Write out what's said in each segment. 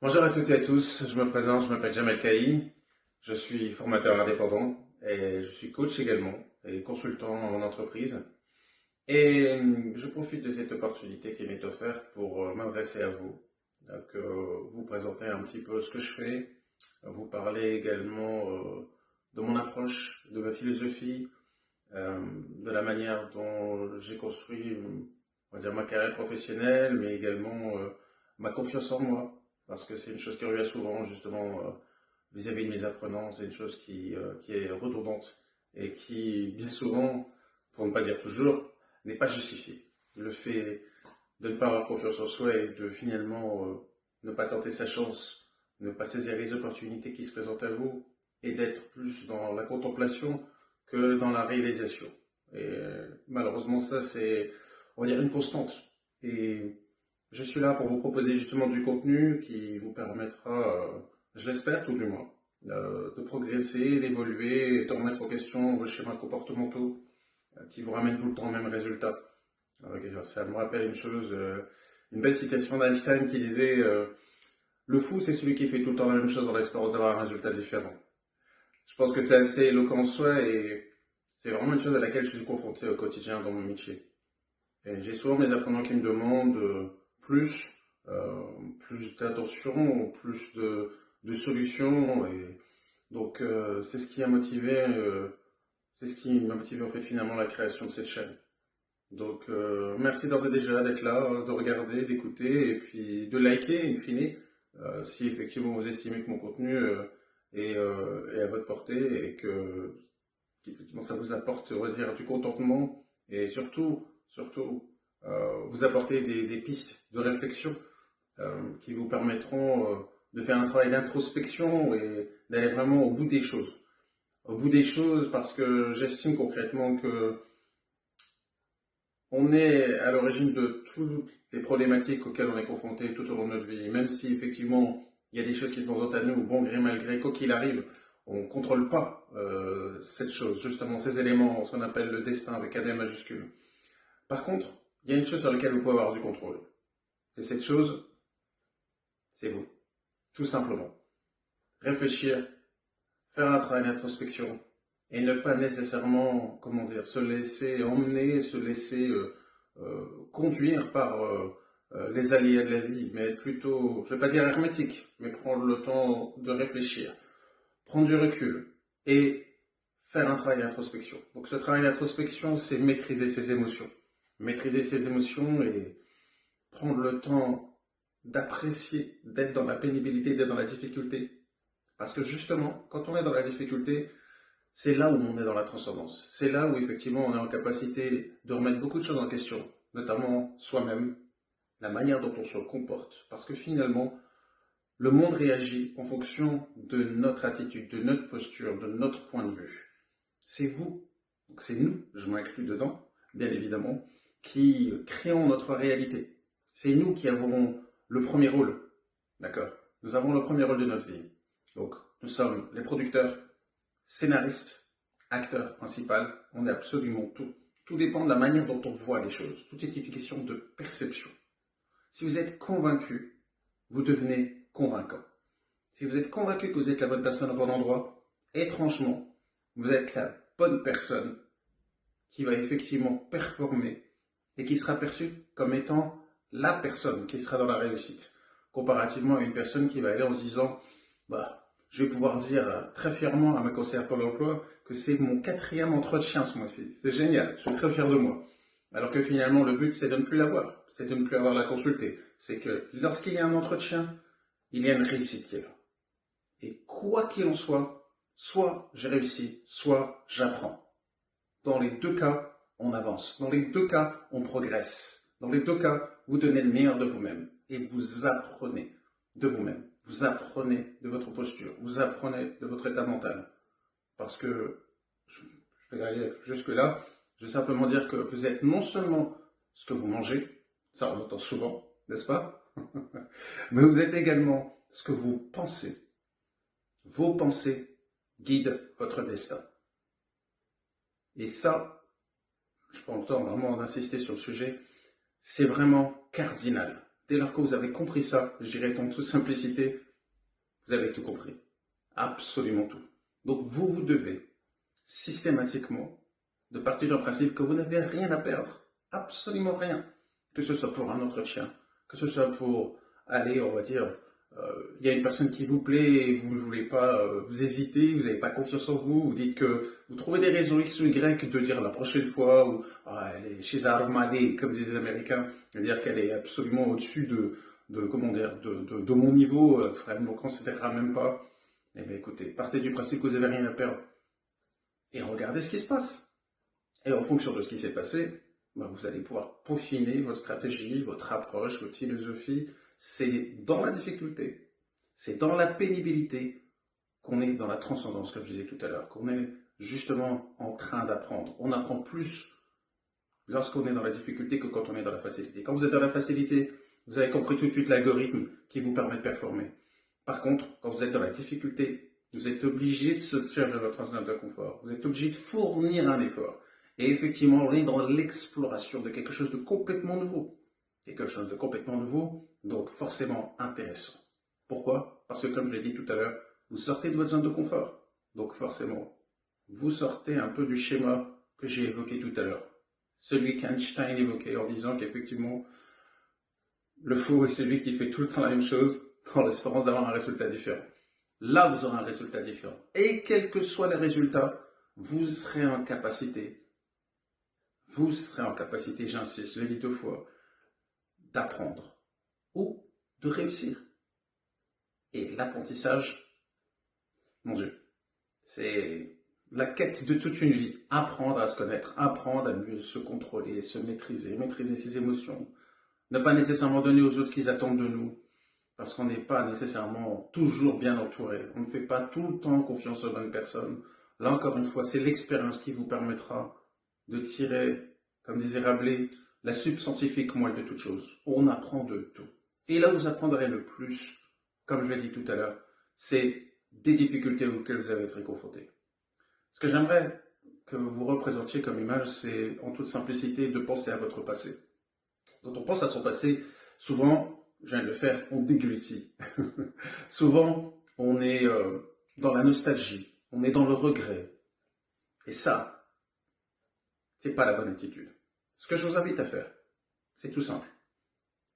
Bonjour à toutes et à tous, je me présente, je m'appelle Jamel Kaï, je suis formateur indépendant et je suis coach également et consultant en entreprise. Et je profite de cette opportunité qui m'est offerte pour m'adresser à vous, donc vous présenter un petit peu ce que je fais, vous parler également de mon approche, de ma philosophie, de la manière dont j'ai construit, on va dire, ma carrière professionnelle, mais également ma confiance en moi, parce que c'est une chose qui revient souvent justement vis-à-vis de mes apprenants, c'est une chose qui est redondante et qui, bien souvent, pour ne pas dire toujours, n'est pas justifiée. Le fait de ne pas avoir confiance en soi et de finalement ne pas tenter sa chance, ne pas saisir les opportunités qui se présentent à vous et d'être plus dans la contemplation que dans la réalisation. Et malheureusement, ça, c'est, on va dire, une constante. Et je suis là pour vous proposer justement du contenu qui vous permettra, je l'espère tout du moins, de progresser, d'évoluer, de remettre en question vos schémas comportementaux qui vous ramènent tout le temps au même résultat. Ça me rappelle une chose, une belle citation d'Einstein qui disait le fou, c'est celui qui fait tout le temps la même chose dans l'espérance d'avoir un résultat différent. Je pense que c'est assez éloquent en soi et c'est vraiment une chose à laquelle je suis confronté au quotidien dans mon métier. Et j'ai souvent mes apprenants qui me demandent plus, euh, plus d'attention, plus de solutions. Et donc c'est ce qui a motivé, c'est ce qui m'a motivé en fait finalement la création de cette chaîne. Donc merci d'ores et déjà d'être là, de regarder, d'écouter et puis de liker in fine si effectivement vous estimez que mon contenu est à votre portée et que qu'effectivement ça vous apporte, on va dire, du contentement et surtout vous apporter des pistes de réflexion qui vous permettront de faire un travail d'introspection et d'aller vraiment au bout des choses. Au bout des choses parce que j'estime concrètement que on est à l'origine de toutes les problématiques auxquelles on est confronté tout au long de notre vie. Même si effectivement il y a des choses qui se présentent à nous, bon gré mal gré, quoi qu'il arrive, on ne contrôle pas cette chose, justement ces éléments, ce qu'on appelle le destin avec un D majuscule. Par contre, il y a une chose sur laquelle vous pouvez avoir du contrôle. Et cette chose, c'est vous. Tout simplement. Réfléchir, faire un travail d'introspection et ne pas nécessairement, comment dire, se laisser emmener, se laisser conduire par les aléas de la vie, mais être plutôt, je ne vais pas dire hermétique, mais prendre le temps de réfléchir, prendre du recul et faire un travail d'introspection. Donc ce travail d'introspection, c'est maîtriser ses émotions. Maîtriser ses émotions et prendre le temps d'apprécier, d'être dans la pénibilité, d'être dans la difficulté. Parce que justement, quand on est dans la difficulté, c'est là où on est dans la transcendance. C'est là où effectivement on est en capacité de remettre beaucoup de choses en question, notamment soi-même, la manière dont on se comporte. Parce que finalement, le monde réagit en fonction de notre attitude, de notre posture, de notre point de vue. C'est vous, donc c'est nous, je m'inclus dedans, bien évidemment, qui créons notre réalité. C'est nous qui avons le premier rôle, d'accord? Nous avons le premier rôle de notre vie. Donc, nous sommes les producteurs, scénaristes, acteurs principal, on est absolument tout. Tout dépend de la manière dont on voit les choses. Tout est une question de perception. Si vous êtes convaincu, vous devenez convaincant. Si vous êtes convaincu que vous êtes la bonne personne au bon endroit, étrangement, vous êtes la bonne personne qui va effectivement performer et qui sera perçue comme étant la personne qui sera dans la réussite, comparativement à une personne qui va aller en se disant bah, je vais pouvoir dire très fièrement à ma conseillère pour l'emploi que c'est mon 4e entretien ce mois-ci. C'est génial, je suis très fier de moi. Alors que finalement, le but, c'est de ne plus l'avoir. C'est de ne plus avoir la consulter. C'est que lorsqu'il y a un entretien, il y a une réussite qui est là. Et quoi qu'il en soit j'ai réussi, soit j'apprends. Dans les deux cas, on avance. Dans les deux cas, on progresse. Dans les deux cas, vous donnez le meilleur de vous-même. Et vous apprenez de vous-même. Vous apprenez de votre posture. Vous apprenez de votre état mental. Parce que, je vais aller jusque-là, je vais simplement dire que vous êtes non seulement ce que vous mangez, ça on entend souvent, n'est-ce pas? Mais vous êtes également ce que vous pensez. Vos pensées guident votre destin. Et ça, je prends le temps vraiment d'insister sur le sujet, c'est vraiment cardinal. Dès lors que vous avez compris ça, je dirais en toute simplicité, vous avez tout compris. Absolument tout. Donc vous devez systématiquement de partir du principe que vous n'avez rien à perdre. Absolument rien. Que ce soit pour un entretien, que ce soit pour aller, on va dire, il y a une personne qui vous plaît et vous ne voulez pas, vous hésitez, vous n'avez pas confiance en vous, vous dites que vous trouvez des raisons X ou Y de dire la prochaine fois, ou elle est chez Armalé, comme disent les Américains, c'est-à-dire qu'elle est absolument au-dessus comment dire, de mon niveau, elle ne me considérera même pas. Eh bien écoutez, partez du principe que vous n'avez rien à perdre et regardez ce qui se passe. Et en fonction de ce qui s'est passé, vous allez pouvoir peaufiner votre stratégie, votre approche, votre philosophie. C'est dans la difficulté, c'est dans la pénibilité qu'on est dans la transcendance, comme je disais tout à l'heure, qu'on est justement en train d'apprendre. On apprend plus lorsqu'on est dans la difficulté que quand on est dans la facilité. Quand vous êtes dans la facilité, vous avez compris tout de suite l'algorithme qui vous permet de performer. Par contre, quand vous êtes dans la difficulté, vous êtes obligé de sortir de votre zone de confort. Vous êtes obligé de fournir un effort. Et effectivement, on est dans l'exploration de quelque chose de complètement nouveau. Quelque chose de complètement nouveau, donc forcément intéressant. Pourquoi? Parce que comme je l'ai dit tout à l'heure, vous sortez de votre zone de confort. Donc forcément, vous sortez un peu du schéma que j'ai évoqué tout à l'heure. Celui qu'Einstein évoquait en disant qu'effectivement, le fou est celui qui fait tout le temps la même chose dans l'espérance d'avoir un résultat différent. Là, vous aurez un résultat différent. Et quel que soit le résultat, vous serez en capacité, j'insiste, je l'ai dit 2 fois, d'apprendre ou de réussir. Et l'apprentissage, mon Dieu, c'est la quête de toute une vie. Apprendre à se connaître, apprendre à mieux se contrôler, se maîtriser, maîtriser ses émotions. Ne pas nécessairement donner aux autres ce qu'ils attendent de nous, parce qu'on n'est pas nécessairement toujours bien entouré. On ne fait pas tout le temps confiance aux bonnes personnes. Là, encore une fois, c'est l'expérience qui vous permettra de tirer, comme disait Rabelais, la substantifique moelle de toute chose. On apprend de tout. Et là où vous apprendrez le plus, comme je l'ai dit tout à l'heure, c'est des difficultés auxquelles vous avez été confrontés. Ce que j'aimerais que vous représentiez comme image, c'est en toute simplicité de penser à votre passé. Quand on pense à son passé, souvent, je viens de le faire, on déglutit. Souvent, on est dans la nostalgie, on est dans le regret. Et ça, c'est pas la bonne attitude. Ce que je vous invite à faire, c'est tout simple.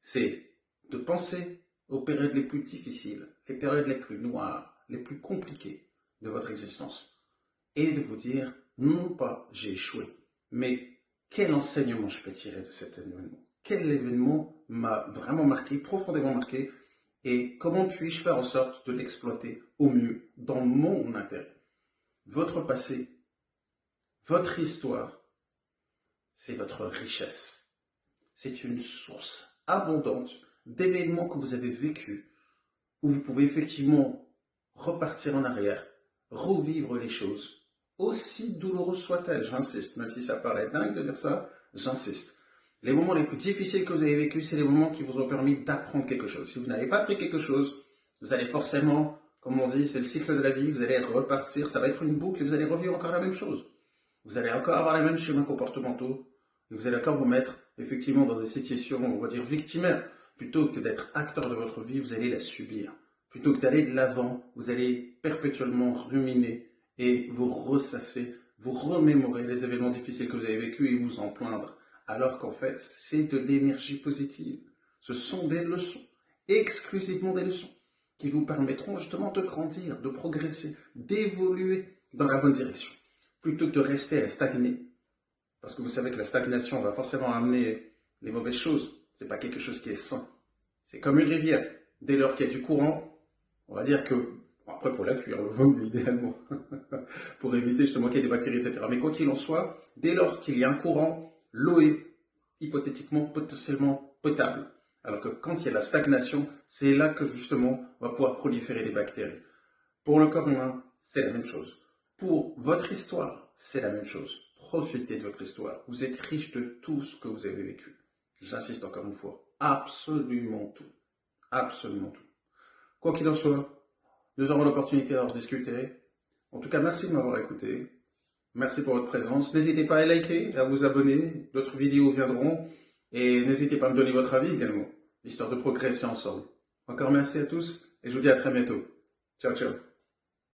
C'est de penser aux périodes les plus difficiles, les périodes les plus noires, les plus compliquées de votre existence. Et de vous dire, non pas j'ai échoué, mais quel enseignement je peux tirer de cet événement? Quel événement m'a vraiment marqué, profondément marqué, et comment puis-je faire en sorte de l'exploiter au mieux dans mon intérêt? Votre passé, votre histoire, c'est votre richesse. C'est une source abondante d'événements que vous avez vécus, où vous pouvez effectivement repartir en arrière, revivre les choses, aussi douloureuses soient-elles, j'insiste, même si ça paraît dingue de dire ça, j'insiste. Les moments les plus difficiles que vous avez vécus, c'est les moments qui vous ont permis d'apprendre quelque chose. Si vous n'avez pas appris quelque chose, vous allez forcément, comme on dit, c'est le cycle de la vie, vous allez repartir, ça va être une boucle et vous allez revivre encore la même chose. Vous allez encore avoir les mêmes schémas comportementaux et vous allez encore vous mettre effectivement dans des situations, on va dire, victimaires. Plutôt que d'être acteur de votre vie, vous allez la subir. Plutôt que d'aller de l'avant, vous allez perpétuellement ruminer et vous ressasser, vous remémorer les événements difficiles que vous avez vécus et vous en plaindre. Alors qu'en fait, c'est de l'énergie positive. Ce sont des leçons, exclusivement des leçons, qui vous permettront justement de grandir, de progresser, d'évoluer dans la bonne direction. Plutôt que de rester à stagner. Parce que vous savez que la stagnation va forcément amener les mauvaises choses. C'est pas quelque chose qui est sain. C'est comme une rivière. Dès lors qu'il y a du courant, on va dire que... Bon, après, il faut la cuire, le vin, idéalement, pour éviter justement qu'il y ait des bactéries, etc. Mais quoi qu'il en soit, dès lors qu'il y a un courant, l'eau est hypothétiquement, potentiellement potable. Alors que quand il y a la stagnation, c'est là que justement on va pouvoir proliférer les bactéries. Pour le corps humain, c'est la même chose. Pour votre histoire, c'est la même chose. Profitez de votre histoire. Vous êtes riche de tout ce que vous avez vécu. J'insiste encore une fois. Absolument tout. Absolument tout. Quoi qu'il en soit, nous aurons l'opportunité d'en discuter. En tout cas, merci de m'avoir écouté. Merci pour votre présence. N'hésitez pas à liker, à vous abonner. D'autres vidéos viendront. Et n'hésitez pas à me donner votre avis également. histoire de progresser ensemble. Encore merci à tous et je vous dis à très bientôt. Ciao, ciao.